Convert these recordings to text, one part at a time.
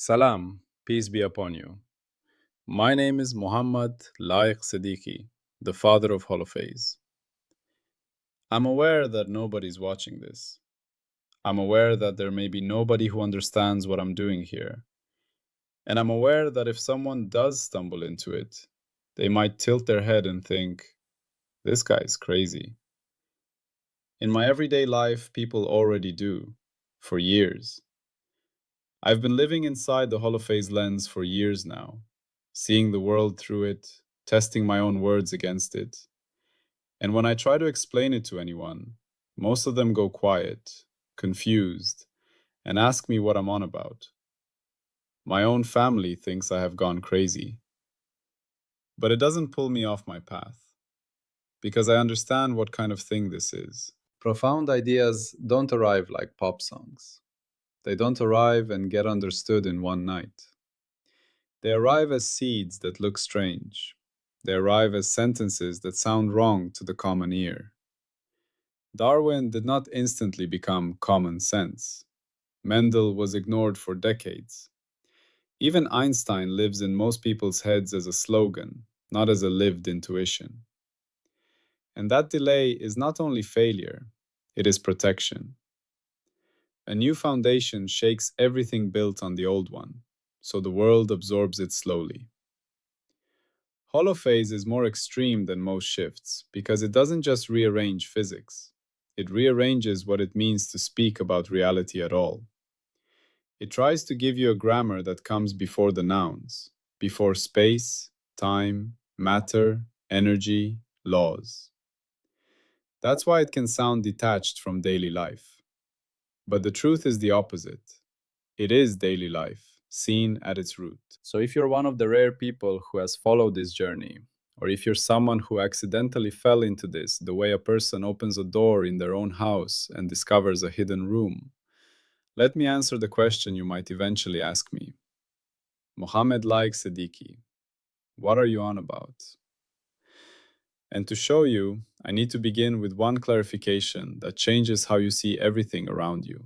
Salam, peace be upon you. My name is Muhammad Laik Siddiqui, the father of Holophase. I'm aware that nobody's watching this. I'm aware that there may be nobody who understands what I'm doing here. And I'm aware that if someone does stumble into it, they might tilt their head and think, this guy's crazy. In my everyday life, people already do, for years. I've been living inside the Holophase lens for years now, seeing the world through it, testing my own words against it. And when I try to explain it to anyone, most of them go quiet, confused, and ask me what I'm on about. My own family thinks I have gone crazy. But it doesn't pull me off my path, because I understand what kind of thing this is. Profound ideas don't arrive like pop songs. They don't arrive and get understood in one night. They arrive as seeds that look strange. They arrive as sentences that sound wrong to the common ear. Darwin did not instantly become common sense. Mendel was ignored for decades. Even Einstein lives in most people's heads as a slogan, not as a lived intuition. And that delay is not only failure, it is protection. A new foundation shakes everything built on the old one, so the world absorbs it slowly. Holophase is more extreme than most shifts because it doesn't just rearrange physics. It rearranges what it means to speak about reality at all. It tries to give you a grammar that comes before the nouns, before space, time, matter, energy, laws. That's why it can sound detached from daily life. But the truth is the opposite. It is daily life, seen at its root. So if you're one of the rare people who has followed this journey, or if you're someone who accidentally fell into this the way a person opens a door in their own house and discovers a hidden room, let me answer the question you might eventually ask me. Mohammed like Siddiqui, what are you on about? And to show you, I need to begin with one clarification that changes how you see everything around you.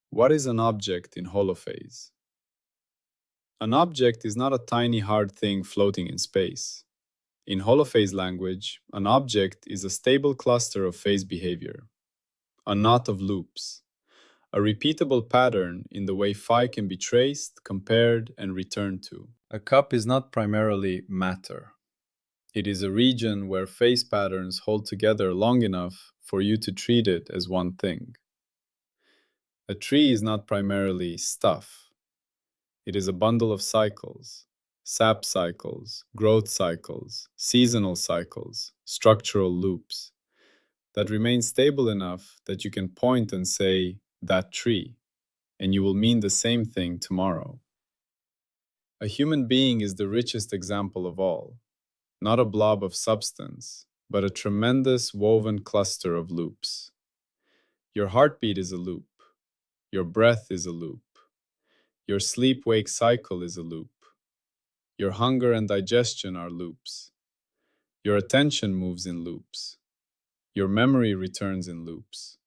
What is an object in holophase? An object is not a tiny hard thing floating in space. In holophase language, an object is a stable cluster of phase behavior, a knot of loops, a repeatable pattern in the way phi can be traced, compared, and returned to. A cup is not primarily matter. It is a region where phase patterns hold together long enough for you to treat it as one thing. A tree is not primarily stuff. It is a bundle of cycles, sap cycles, growth cycles, seasonal cycles, structural loops, that remain stable enough that you can point and say, that tree, and you will mean the same thing tomorrow. A human being is the richest example of all, not a blob of substance, but a tremendous woven cluster of loops. Your heartbeat is a loop. Your breath is a loop. Your sleep-wake cycle is a loop. Your hunger and digestion are loops. Your attention moves in loops. Your memory returns in loops.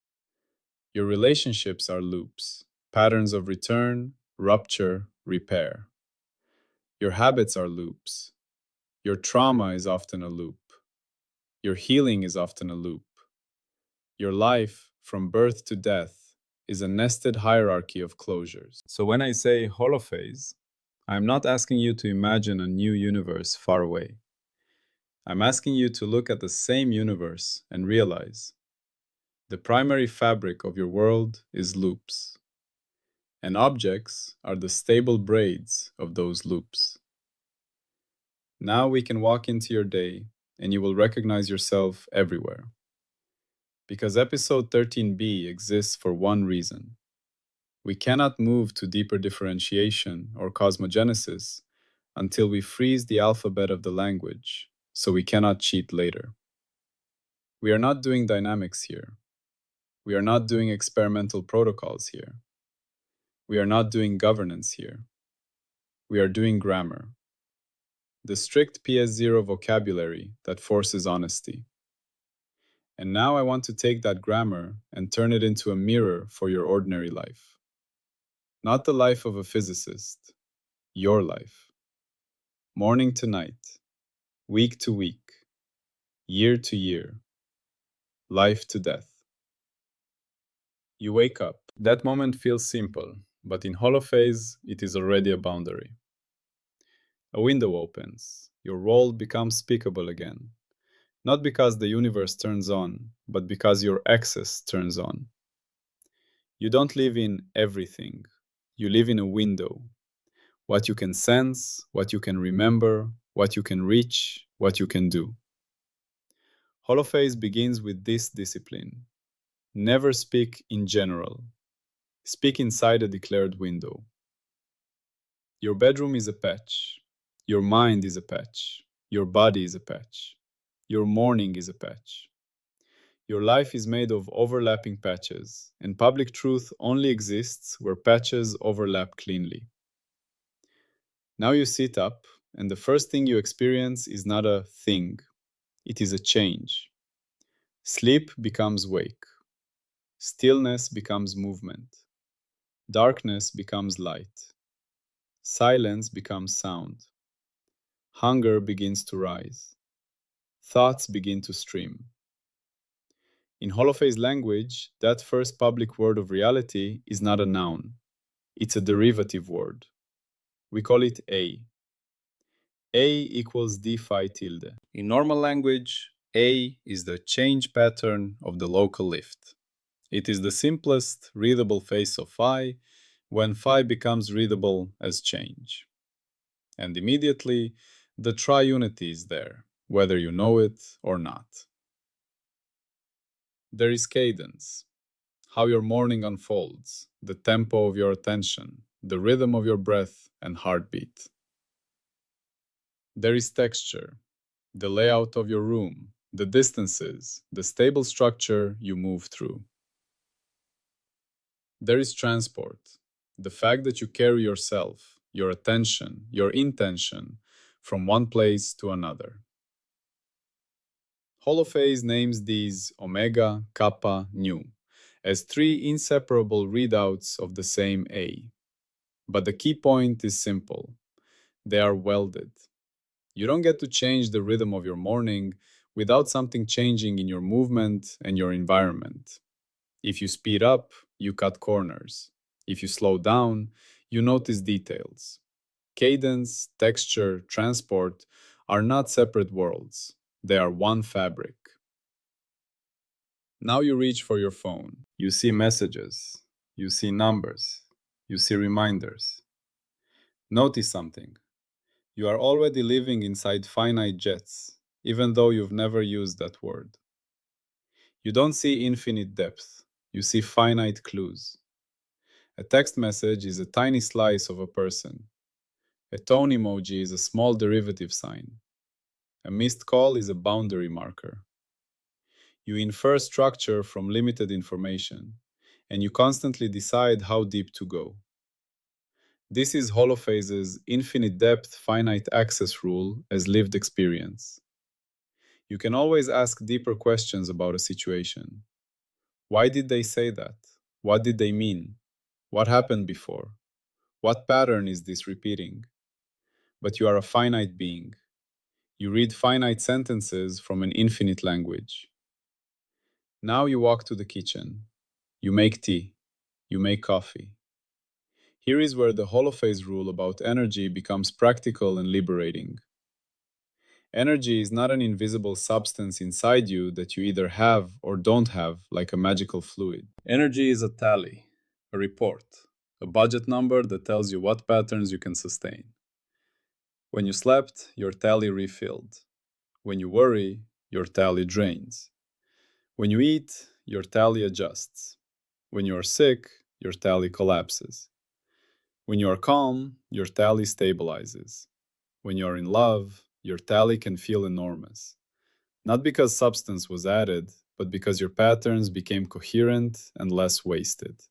Your relationships are loops, patterns of return, rupture, repair. Your habits are loops. Your trauma is often a loop. Your healing is often a loop. Your life, from birth to death, is a nested hierarchy of closures. So when I say holophase, I'm not asking you to imagine a new universe far away. I'm asking you to look at the same universe and realize the primary fabric of your world is loops, and objects are the stable braids of those loops. Now we can walk into your day and you will recognize yourself everywhere. Because episode 13b exists for one reason. We cannot move to deeper differentiation or cosmogenesis until we freeze the alphabet of the language, so we cannot cheat later. We are not doing dynamics here. We are not doing experimental protocols here. We are not doing governance here. We are doing grammar. The strict PS0 vocabulary that forces honesty. And now I want to take that grammar and turn it into a mirror for your ordinary life. Not the life of a physicist, your life. Morning to night, week to week, year to year, life to death. You wake up. That moment feels simple, but in holophase, it is already a boundary. A window opens. Your world becomes speakable again. Not because the universe turns on, but because your access turns on. You don't live in everything. You live in a window. What you can sense, what you can remember, what you can reach, what you can do. Holophase begins with this discipline. Never speak in general. Speak inside a declared window. Your bedroom is a patch. Your mind is a patch. Your body is a patch. Your morning is a patch. Your life is made of overlapping patches, and public truth only exists where patches overlap cleanly. Now you sit up, and the first thing you experience is not a thing, it is a change. Sleep becomes wake. Stillness becomes movement. Darkness becomes light. Silence becomes sound. Hunger begins to rise. Thoughts begin to stream. In Holophase language, that first public word of reality is not a noun. It's a derivative word. We call it A. A equals d phi tilde. In normal language, A is the change pattern of the local lift. It is the simplest readable phase of phi when phi becomes readable as change. And immediately, the triunity is there, whether you know it or not. There is cadence, how your morning unfolds, the tempo of your attention, the rhythm of your breath and heartbeat. There is texture, the layout of your room, the distances, the stable structure you move through. There is transport, the fact that you carry yourself, your attention, your intention from one place to another. Holophase names these omega, kappa, nu as three inseparable readouts of the same A. But the key point is simple. They are welded. You don't get to change the rhythm of your morning without something changing in your movement and your environment. If you speed up, you cut corners. If you slow down, you notice details. Cadence, texture, transport are not separate worlds. They are one fabric. Now you reach for your phone. You see messages. You see numbers. You see reminders. Notice something. You are already living inside finite jets, even though you've never used that word. You don't see infinite depth. You see finite clues. A text message is a tiny slice of a person. A tone emoji is a small derivative sign. A missed call is a boundary marker. You infer structure from limited information, and you constantly decide how deep to go. This is Holophase's infinite depth finite access rule as lived experience. You can always ask deeper questions about a situation. Why did they say that? What did they mean? What happened before? What pattern is this repeating? But you are a finite being. You read finite sentences from an infinite language. Now you walk to the kitchen. You make tea. You make coffee. Here is where the holophase rule about energy becomes practical and liberating. Energy is not an invisible substance inside you that you either have or don't have, like a magical fluid. Energy is a tally, a report, a budget number that tells you what patterns you can sustain. When you slept, your tally refilled. When you worry, your tally drains. When you eat, your tally adjusts. When you are sick, your tally collapses. When you are calm, your tally stabilizes. When you are in love, your tally can feel enormous. Not because substance was added, but because your patterns became coherent and less wasted.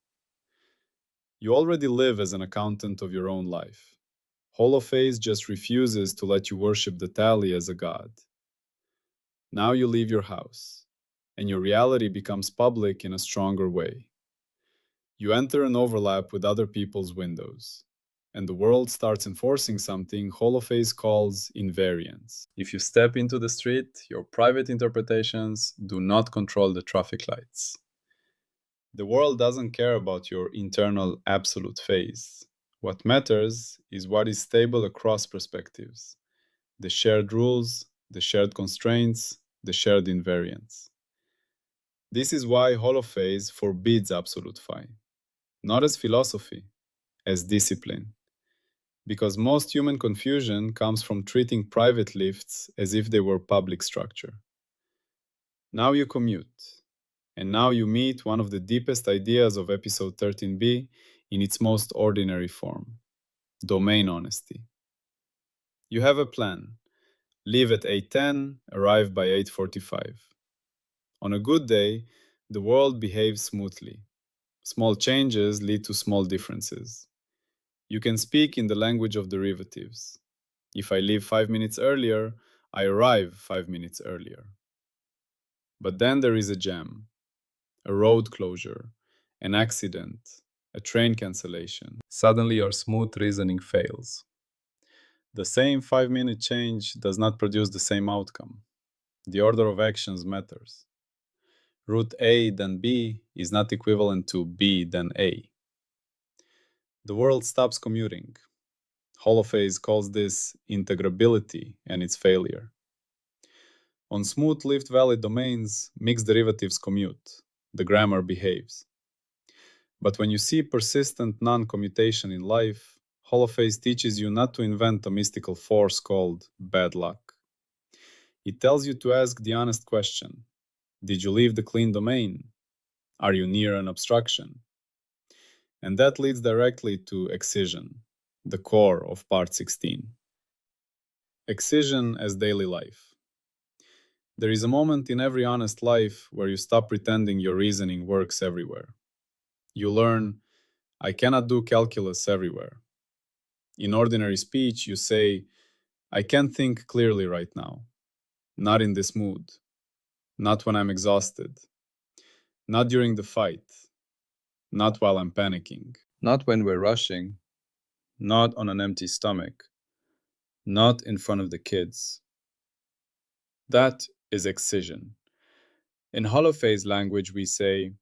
You already live as an accountant of your own life. Holophase just refuses to let you worship the tally as a god. Now you leave your house, and your reality becomes public in a stronger way. You enter an overlap with other people's windows, and the world starts enforcing something Holophase calls invariance. If you step into the street, your private interpretations do not control the traffic lights. The world doesn't care about your internal absolute phase. What matters is what is stable across perspectives: the shared rules, the shared constraints, the shared invariance. This is why Holophase forbids absolute phi, not as philosophy, as discipline. Because most human confusion comes from treating private lifts as if they were public structure. Now you commute, and now you meet one of the deepest ideas of episode 13b in its most ordinary form: domain honesty. You have a plan. Leave at 8:10, arrive by 8:45. On a good day, the world behaves smoothly. Small changes lead to small differences. You can speak in the language of derivatives. If I leave 5 minutes earlier, I arrive 5 minutes earlier. But then there is a jam, a road closure, an accident, a train cancellation. Suddenly your smooth reasoning fails. The same 5-minute change does not produce the same outcome. The order of actions matters. Route A then B is not equivalent to B then A. The world stops commuting. Holophase calls this integrability and its failure. On smooth lift-valid domains, mixed derivatives commute. The grammar behaves. But when you see persistent non-commutation in life, Holophase teaches you not to invent a mystical force called bad luck. It tells you to ask the honest question: did you leave the clean domain? Are you near an obstruction? And that leads directly to excision, the core of part 16. Excision as daily life. There is a moment in every honest life where you stop pretending your reasoning works everywhere. You learn, I cannot do calculus everywhere. In ordinary speech, you say, I can't think clearly right now. Not in this mood. Not when I'm exhausted. Not during the fight. Not while I'm panicking. Not when we're rushing. Not on an empty stomach. Not in front of the kids. That is excision. In Holophase language, we say,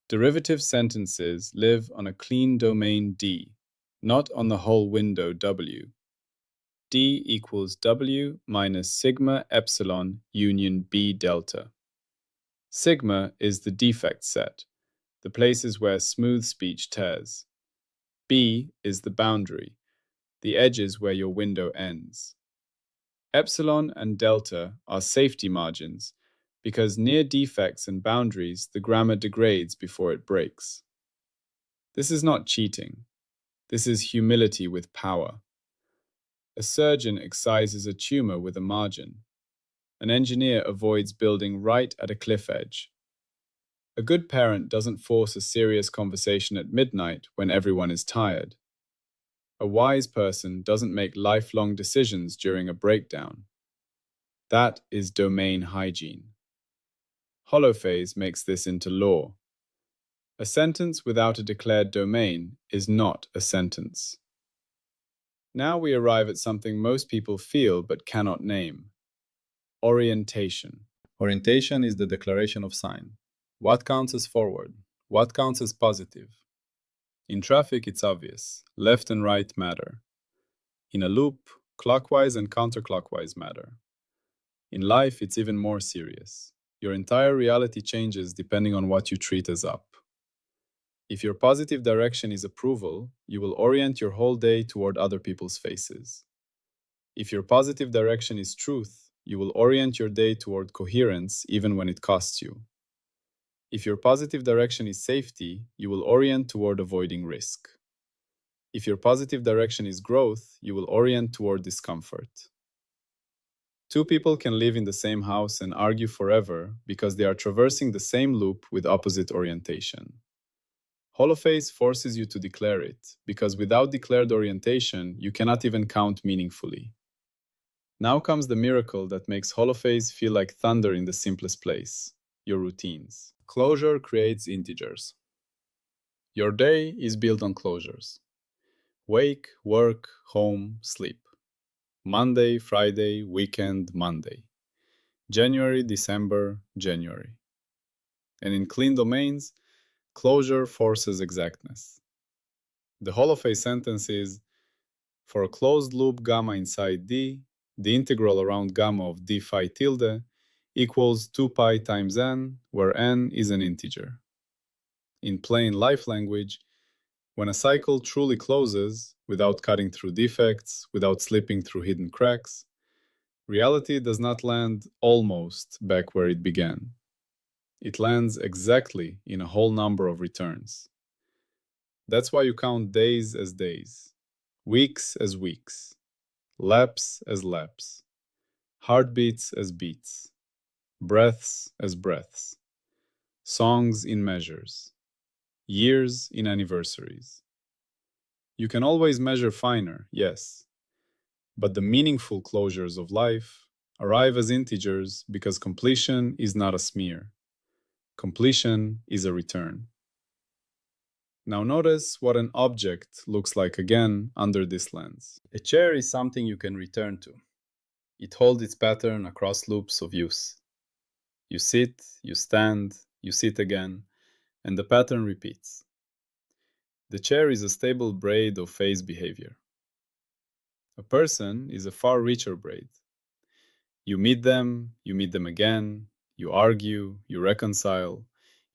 derivative sentences live on a clean domain D, not on the whole window W. D equals W minus sigma epsilon union B delta. Sigma is the defect set, the places where smooth speech tears. B is the boundary, the edges where your window ends. Epsilon and delta are safety margins, because near defects and boundaries the grammar degrades before it breaks. This is not cheating. This is humility with power. A surgeon excises a tumor with a margin. An engineer avoids building right at a cliff edge. A good parent doesn't force a serious conversation at midnight when everyone is tired. A wise person doesn't make lifelong decisions during a breakdown. That is domain hygiene. Holophase makes this into law. A sentence without a declared domain is not a sentence. Now we arrive at something most people feel but cannot name: orientation. Orientation is the declaration of sign. What counts as forward? What counts as positive? In traffic, it's obvious. Left and right matter. In a loop, clockwise and counterclockwise matter. In life, it's even more serious. Your entire reality changes depending on what you treat as up. If your positive direction is approval, you will orient your whole day toward other people's faces. If your positive direction is truth, you will orient your day toward coherence even when it costs you. If your positive direction is safety, you will orient toward avoiding risk. If your positive direction is growth, you will orient toward discomfort. Two people can live in the same house and argue forever because they are traversing the same loop with opposite orientation. Holophase forces you to declare it, because without declared orientation, you cannot even count meaningfully. Now comes the miracle that makes Holophase feel like thunder in the simplest place: your routines. Closure creates integers. Your day is built on closures. Wake, work, home, sleep. Monday, Friday, weekend, Monday. January, December, January. And in clean domains, closure forces exactness. The Holophase sentence is, for a closed loop gamma inside D, the integral around gamma of d phi tilde equals 2 pi times n, where n is an integer. In plain life language, when a cycle truly closes, without cutting through defects, without slipping through hidden cracks, reality does not land almost back where it began. It lands exactly in a whole number of returns. That's why you count days as days, weeks as weeks, laps as laps, heartbeats as beats, breaths as breaths, songs in measures, years in anniversaries. You can always measure finer, yes, but the meaningful closures of life arrive as integers because completion is not a smear. Completion is a return. Now notice what an object looks like again under this lens. A chair is something you can return to. It holds its pattern across loops of use. You sit, you stand, you sit again, and the pattern repeats. The chair is a stable braid of phase behavior. A person is a far richer braid. You meet them again, you argue, you reconcile,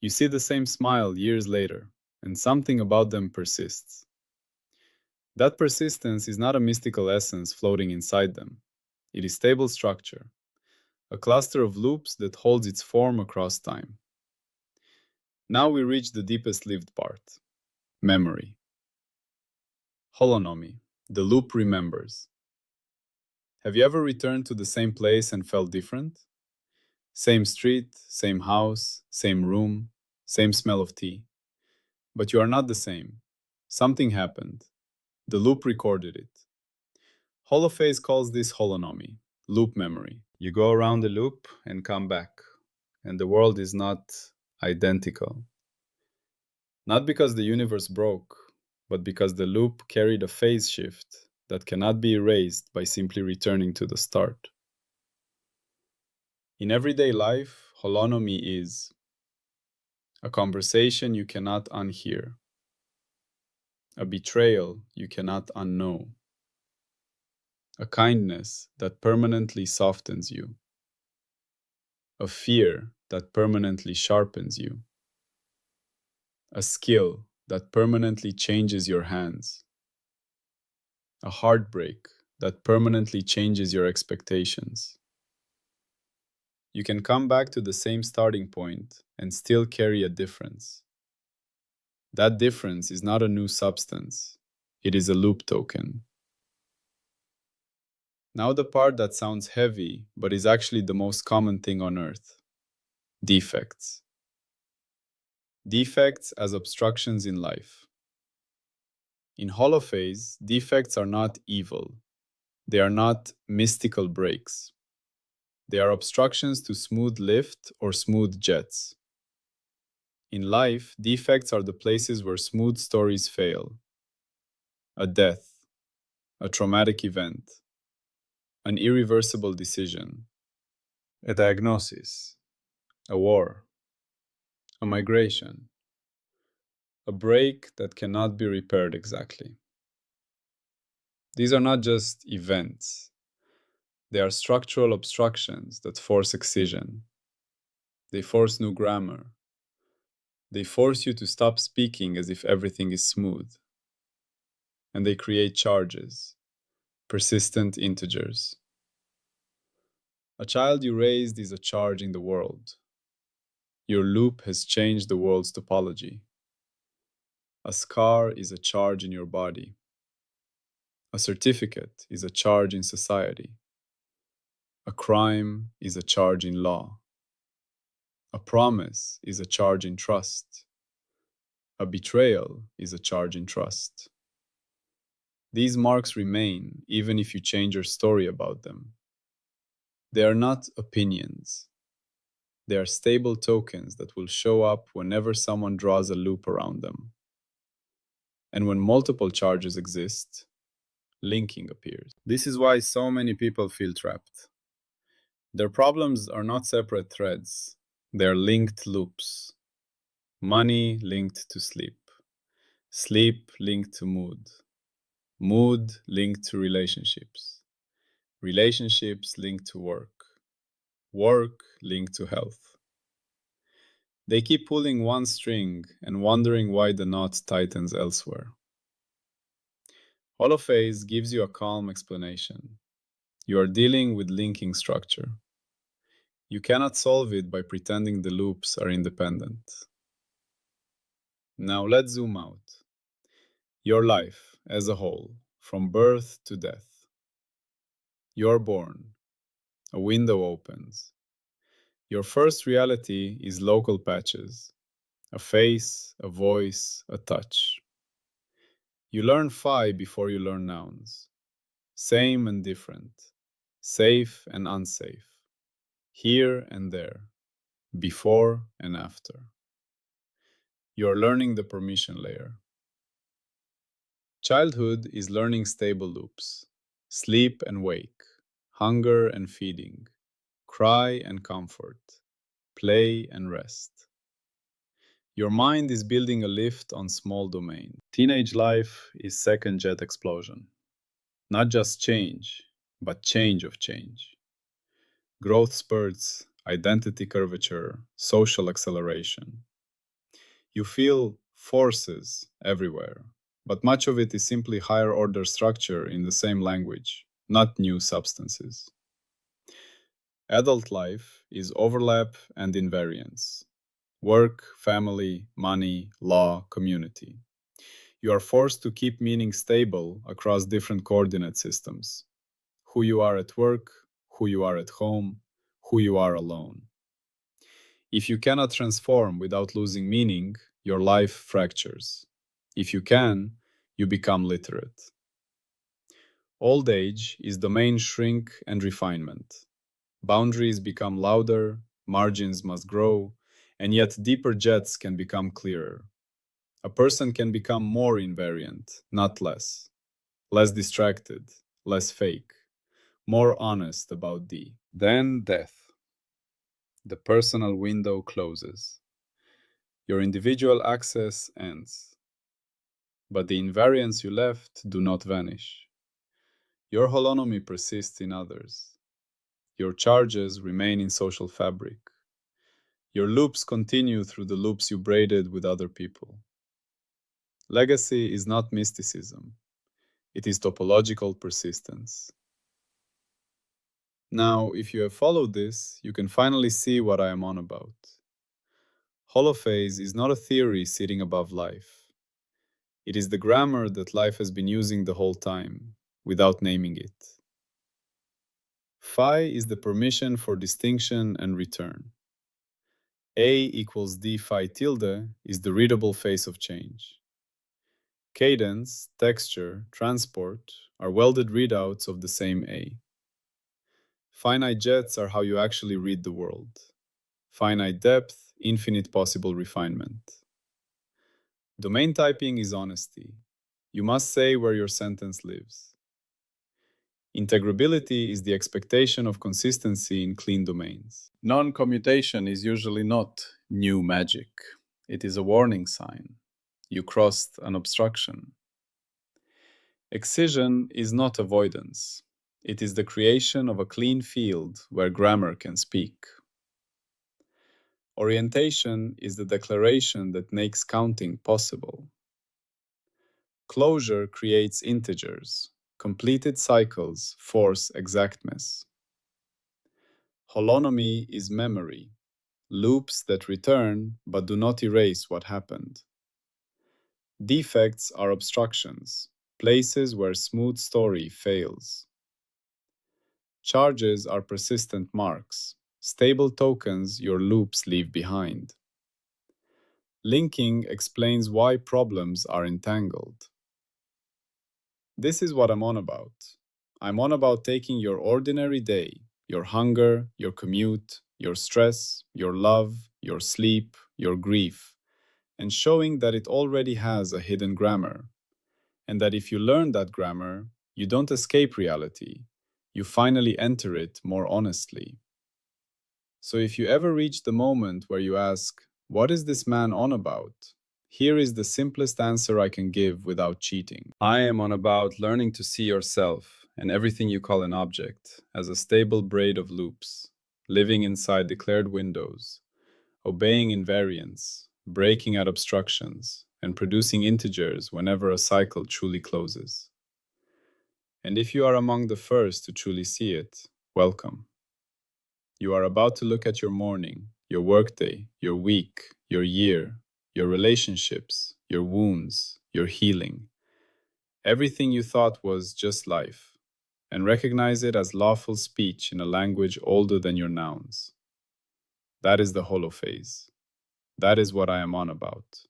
you see the same smile years later, and something about them persists. That persistence is not a mystical essence floating inside them. It is stable structure, a cluster of loops that holds its form across time. Now we reach the deepest lived part, memory. Holonomy, the loop remembers. Have you ever returned to the same place and felt different? Same street, same house, same room, same smell of tea. But you are not the same. Something happened. The loop recorded it. Holophase calls this holonomy, loop memory. You go around the loop and come back, and the world is not identical. Not because the universe broke, but because the loop carried a phase shift that cannot be erased by simply returning to the start. In everyday life, holonomy is a conversation you cannot unhear, a betrayal you cannot unknow, a kindness that permanently softens you, a fear that permanently sharpens you, a skill that permanently changes your hands, a heartbreak that permanently changes your expectations. You can come back to the same starting point and still carry a difference. That difference is not a new substance, it is a loop token. Now the part that sounds heavy, but is actually the most common thing on Earth. Defects. Defects as obstructions in life. In Holophase, defects are not evil. They are not mystical breaks. They are obstructions to smooth lift or smooth jets. In life, defects are the places where smooth stories fail. A death, a traumatic event, an irreversible decision, a diagnosis, a war, a migration, a break that cannot be repaired exactly. These are not just events. They are structural obstructions that force excision. They force new grammar. They force you to stop speaking as if everything is smooth. And they create charges, persistent integers. A child you raised is a charge in the world. Your loop has changed the world's topology. A scar is a charge in your body. A certificate is a charge in society. A crime is a charge in law. A promise is a charge in trust. A betrayal is a charge in trust. These marks remain even if you change your story about them. They are not opinions. They are stable tokens that will show up whenever someone draws a loop around them. And when multiple charges exist, linking appears. This is why so many people feel trapped. Their problems are not separate threads, they are linked loops. Money linked to sleep, sleep linked to mood, mood linked to relationships, relationships linked to work, work linked to health. They keep pulling one string and wondering why the knot tightens elsewhere. Holophase gives you a calm explanation. You are dealing with linking structure. You cannot solve it by pretending the loops are independent. Now let's zoom out. Your life as a whole, from birth to death. You're born. A window opens. Your first reality is local patches, a face, a voice, a touch. You learn phi before you learn nouns. Same and different, safe and unsafe, here and there, before and after. You're learning the permission layer. Childhood is learning stable loops, sleep and wake, hunger and feeding, cry and comfort, play and rest. Your mind is building a lift on small domain. Teenage life is second jet explosion. Not just change, but change of change. Growth spurts, identity curvature, social acceleration. You feel forces everywhere, but much of it is simply higher order structure in the same language, not new substances. Adult life is overlap and invariance. Work, family, money, law, community. You are forced to keep meaning stable across different coordinate systems. Who you are at work, who you are at home, who you are alone. If you cannot transform without losing meaning, your life fractures. If you can, you become literate. Old age is domain shrink and refinement. Boundaries become louder, margins must grow, and yet deeper jets can become clearer. A person can become more invariant, not less. Less distracted, less fake, more honest about thee. Then death. The personal window closes. Your individual access ends. But the invariants you left do not vanish. Your holonomy persists in others. Your charges remain in social fabric. Your loops continue through the loops you braided with other people. Legacy is not mysticism. It is topological persistence. Now, if you have followed this, you can finally see what I am on about. Holophase is not a theory sitting above life. It is the grammar that life has been using the whole time, without naming it. Phi is the permission for distinction and return. A equals d phi tilde is the readable face of change. Cadence, texture, transport are welded readouts of the same A. Finite jets are how you actually read the world. Finite depth, infinite possible refinement. Domain typing is honesty. You must say where your sentence lives. Integrability is the expectation of consistency in clean domains. Non-commutation is usually not new magic. It is a warning sign. You crossed an obstruction. Excision is not avoidance. It is the creation of a clean field where grammar can speak. Orientation is the declaration that makes counting possible. Closure creates integers. Completed cycles force exactness. Holonomy is memory, loops that return but do not erase what happened. Defects are obstructions, places where smooth story fails. Charges are persistent marks, stable tokens your loops leave behind. Linking explains why problems are entangled. This is what I'm on about. I'm on about taking your ordinary day, your hunger, your commute, your stress, your love, your sleep, your grief, and showing that it already has a hidden grammar and that if you learn that grammar, you don't escape reality, you finally enter it more honestly. So if you ever reach the moment where you ask, "What is this man on about?" here is the simplest answer I can give without cheating. I am on about learning to see yourself and everything you call an object as a stable braid of loops, living inside declared windows, obeying invariants, breaking at obstructions, and producing integers whenever a cycle truly closes. And if you are among the first to truly see it, welcome. You are about to look at your morning, your workday, your week, your year, your relationships, your wounds, your healing, everything you thought was just life, and recognize it as lawful speech in a language older than your nouns. That is the holophase. That is what I am on about.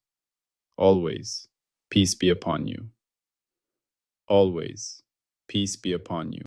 Always, peace be upon you. Always, peace be upon you.